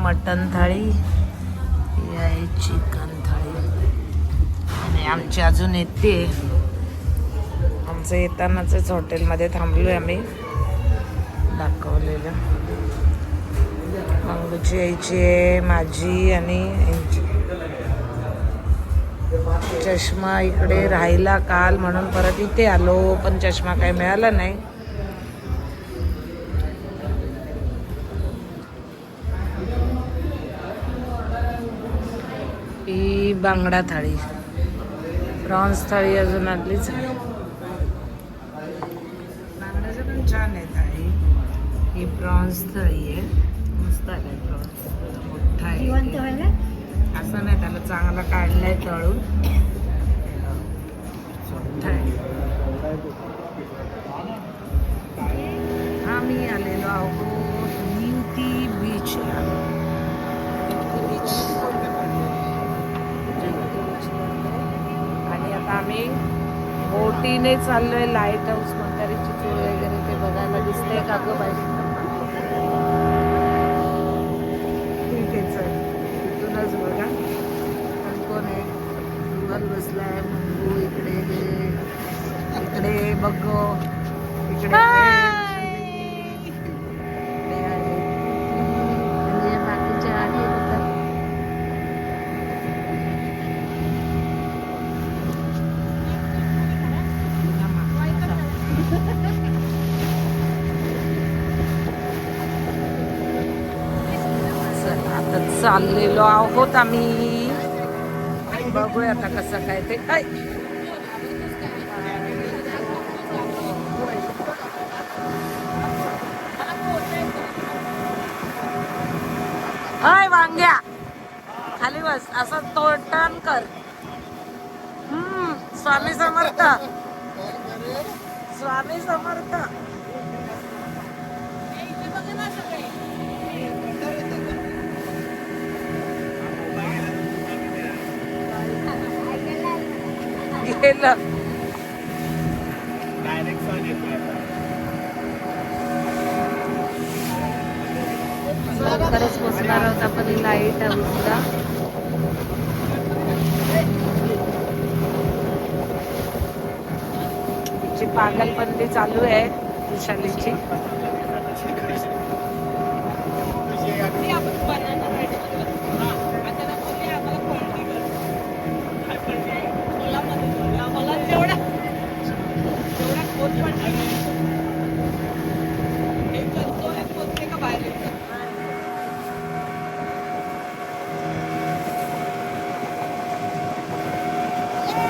मटण थाळी, ही आहे चिकन थाळी आणि आमची अजून येते. आमचं येतानाच हॉटेलमध्ये थांबलोय आम्ही दाखवलेलं. मंगूची यायची आहे, माझी आणि यांची. चष्मा इकडे राहिला काल म्हणून परत इथे आलो, पण चष्मा काही मिळाला नाही. ही बांगडा थाळी, प्रॉन्स थाळी अजून आणलीच नाही. बांगड्याचं पण छान आहे थाळी. ही प्रॉन्स थाळी आहे, मस्त आहे प्रॉन्स, मोठा आहे. असं नाही, त्याला चांगला काढलाय तळून, मोठा आहे. आम्ही आलेलो आहोत निवती बीचला. आणि आता आम्ही बोटीने चाललोय लाईट हाऊस म्हातारीची चूळ वगैरे ते बघायला. दिसतंय का गं बाई? ठीक आहे, चल तिथूनच बघा. कोण आहे? दुबल बसलाय, मंगू इकडे, इकडे बघ, इकडे बाकीचे आहे. आता चाललेलो आहोत आम्ही, बघूया आता कसं काय ते. काय हाय वांग्या, खाली बस, असं टर्न कर. स्वामी समर्थ, स्वामी समर्थ. गेलं खरंच पोचणार आहोत आपण लाईट हाऊसला. तिची पागलपंती चालू आहे विशालीची.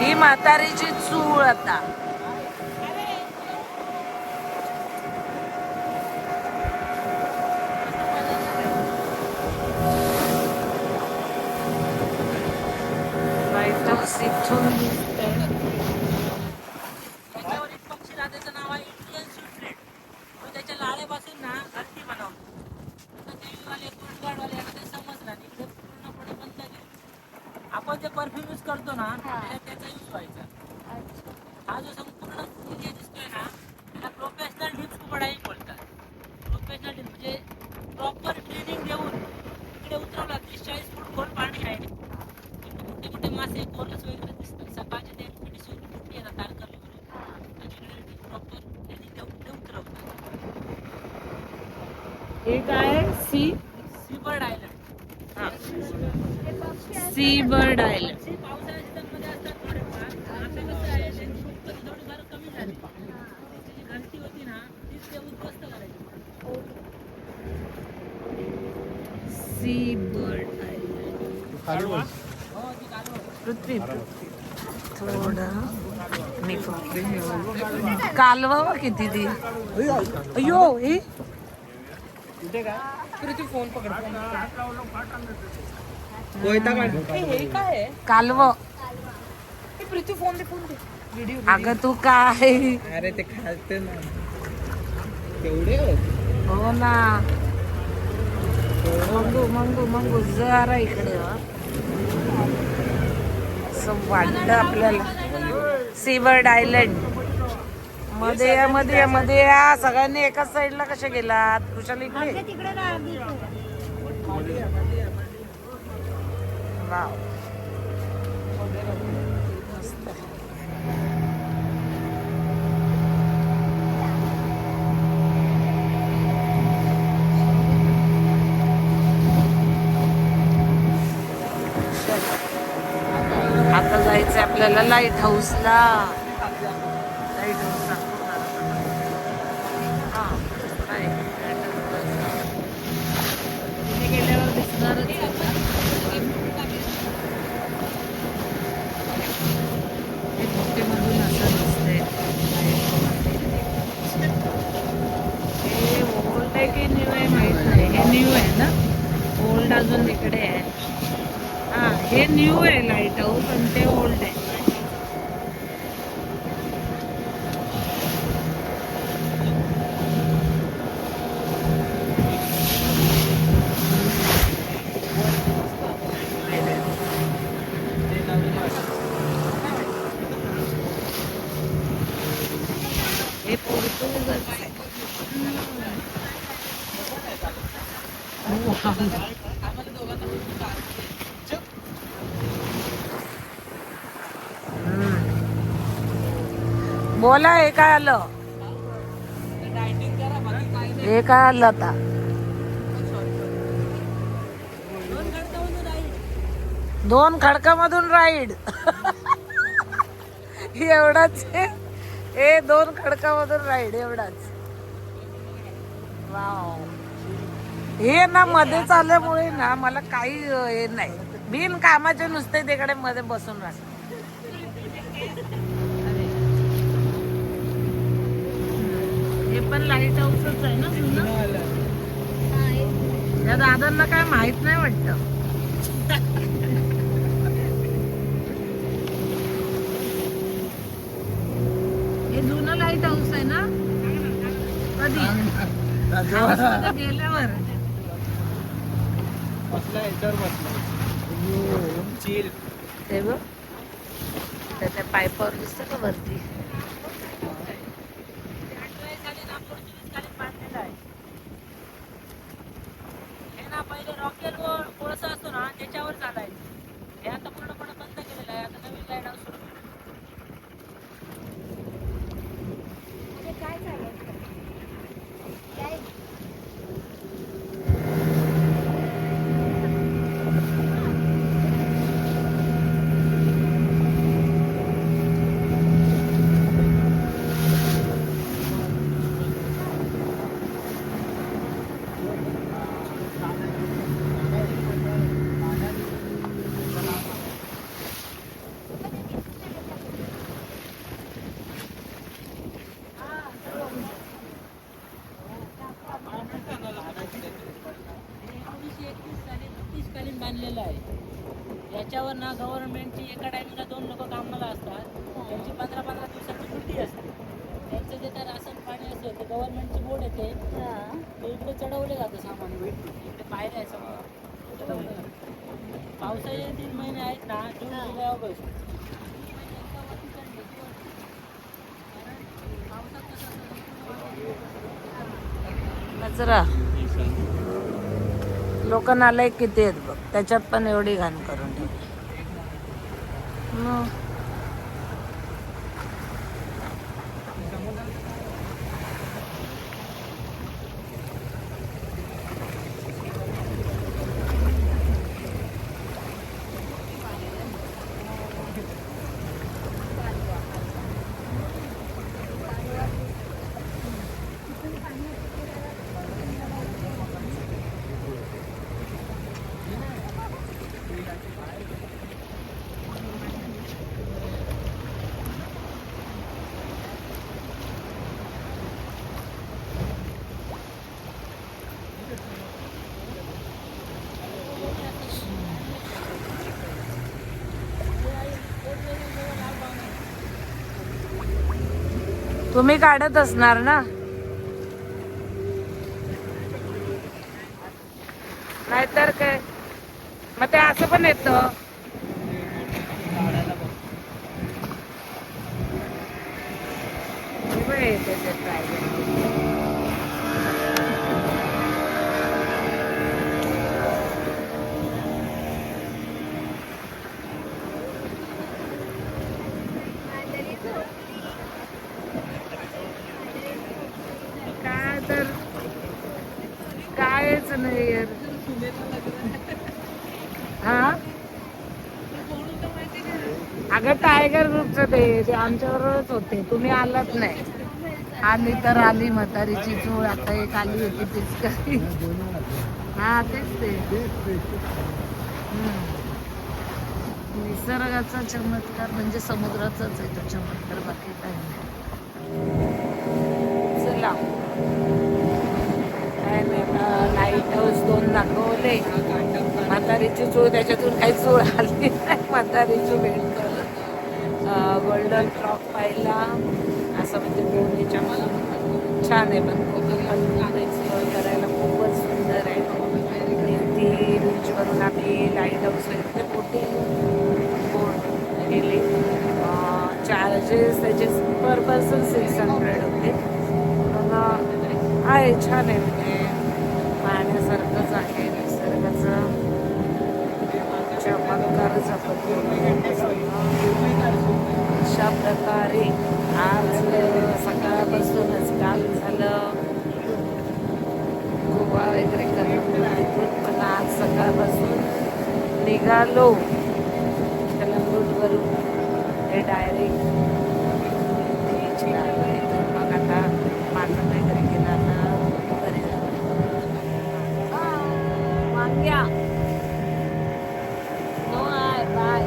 ही म्हातारीची चूळ आता. लाईट हाऊस इथून दिसतंय. त्याच्यावर एक पक्षी राहण्याचं नाव आहे इंडियन स्वीट. त्याच्या लाळेपासून ना घरटी बनवतो. टीव्हीवाले गाडवाले यांना ते समजलं नाही, ते पूर्णपणे बंद केलं. आपण जे परफ्यूम यूज करतो ना, त्याचा यूज व्हायचा. हा जो संपूर्ण एरिया दिसतोय ना, त्याला प्रोफेशनल डिप्स कुपडाही बोलतात. प्रोफेशनल डिप्स म्हणजे प्रॉपर ट्रेनिंग देऊन इकडे उतरवला. 30-40 फूट खोल पाणी आहे. मोठे मोठे मासे, कोरस वगैरे दिसतात. सकाळचे ते मोठी येतात तारकर्ली म्हणून, आणि इकडे प्रॉपर ट्रेनिंग देऊन उतरवतात. हे काय? Seabird island. Seabird island. पावसाळ्या सीझनमध्ये असतात थोडेफार. आता कसं आहे, त्यांची उत्पत्ती थोडीफार कमी झाली. त्याची घरटी होती ना, तीच ते उद्ध्वस्त करायची. Seabird island. हो, ती कालवड. पृथ्वी थोडं मी कालवा किती ती. अयो हे पृथ्वी फोन पकड. कालव. पृथ्वी फोन दे, फोन दे. व्हिडिओ. अगं तू काय? अरे ते खाते ना केवढे. हो ना, मंगू मंगू मंगू जरा इकडे. असं वाटतं आपल्याला. सीबर्ड आयलंड मध्ये या, मध्ये या, मध्ये या. सगळ्यांनी एकाच साईडला कशा गेलात? कुशाल इकडे. वाव मस्त. आता जायचं आपल्याला लाईट हाऊसला. लाईट हाऊस तिथे गेल्यावर दिसणारच. हे मोठेमधून असं नसते. हे ओल्ड आहे की न्यू आहे माहित नाही. हे न्यू आहे ना. ओल्ड अजून इकडे आहे. हा हे न्यू आहे लाईट हाऊस आणि ते ओल्ड आहे. हे पोर्तुगीजच आहे. बोला हे काय आलं. हे काय आलं आता. दोन खडकामधून राईड. एवढाच आहे. हे दोन खडकामधून राईड एवढाच. वाव. हे ना मध्ये आल्यामुळे ना मला काही हे नाही. बिन कामाचे नुसते तिकडे मध्ये बसून राहत. हे पण लाईट हाऊसच आहे ना जुनं. या दादांना काय माहित नाही वाटतं. हे जुनं लाईट हाऊस आहे ना. कधी गेल्यावर ते बघ त्या पायपावर दिसत का वरती. पहिले रॉकेल कोळसा असतो ना त्याच्यावर चालायचं. हे आता पूर्णपणे बंद केलेलं आहे. आता नवीन लाईट हाऊस सुरू काय चालत काय बांधलेलं आहे. याच्यावर ना गव्हर्नमेंटची एका टायमिंगला 2 लोक कामाला असतात. त्यांची 15-15 दिवसाची ड्युटी असते. त्यांचं जे काय राशन पाणी असेल ते गव्हर्नमेंटची बोर्ड येते. ते इकडे चढवले जातं सामान. इकडे पायऱ्या आहे सगळं चढवलं जातं. पावसाचे 3 महिने आहेत ना, जून जुलै ऑगस्ट. कचरा लोक नालायक किती आहेत बघ. त्याच्यात पण एवढी घाण करून ठेवली. तुम्ही काढत असणार ना. नाहीतर काय. मग ते असं पण येतं. अगं टायगर ग्रुपचं ते आमच्याबरोबरच होते, तुम्ही आलात नाही. आली तर आली म्हातारीची चूळ, आता एक आली होती तीच काही. हा तेच ते. निसर्गाचा चमत्कार म्हणजे समुद्राचाच आहे तो चमत्कार, बाकी काही नाही. चला काय नाही, लाईट हाऊस 2 दाखवले. म्हातारीची चूळ, त्याच्यातून काही चूळ आली नाही. म्हातारीची भेट करत गोल्डन क्लॉक पाहिला. असं म्हणजे दोन्हीच्या छान आहे, पण कोकण एक्सप्लोअर करायला खूपच सुंदर आहे. ती बीचवरून आम्ही लाईट हाऊस वगैरे बोटिंग बोट केली. चार्जेस त्याचे पर पर्सन 600 होते. पण आहे, छान आहे, म्हणजे पाहण्यासारखंच आहे. निसर्गाचं चमत्कारच आपण अशा प्रकारे आज सकाळपासूनच काल झालं गोवा वगैरे करून, पण आज सकाळपासून निघालो कलंगूटवरून हे डायरेक्ट बीचला आलो. मग आता माझं वगैरे केलं, आता घरी वांग्या नो आहे बाय.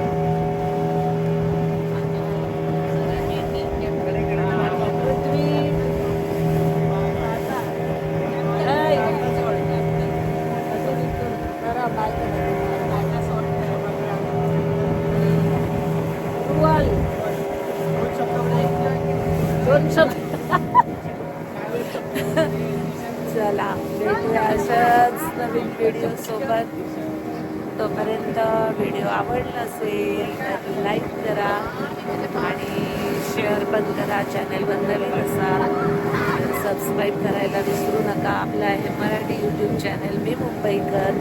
चला भेटूया अशाच नवीन व्हिडिओ सोबत. तोपर्यंत व्हिडिओ आवडला असेल तर लाईक करा आणि शेअर पण करा. चॅनल बंद असाल सबस्क्राईब करायला विसरू नका. आपलं आहे मराठी यूट्यूब चॅनल मी मुंबईकर.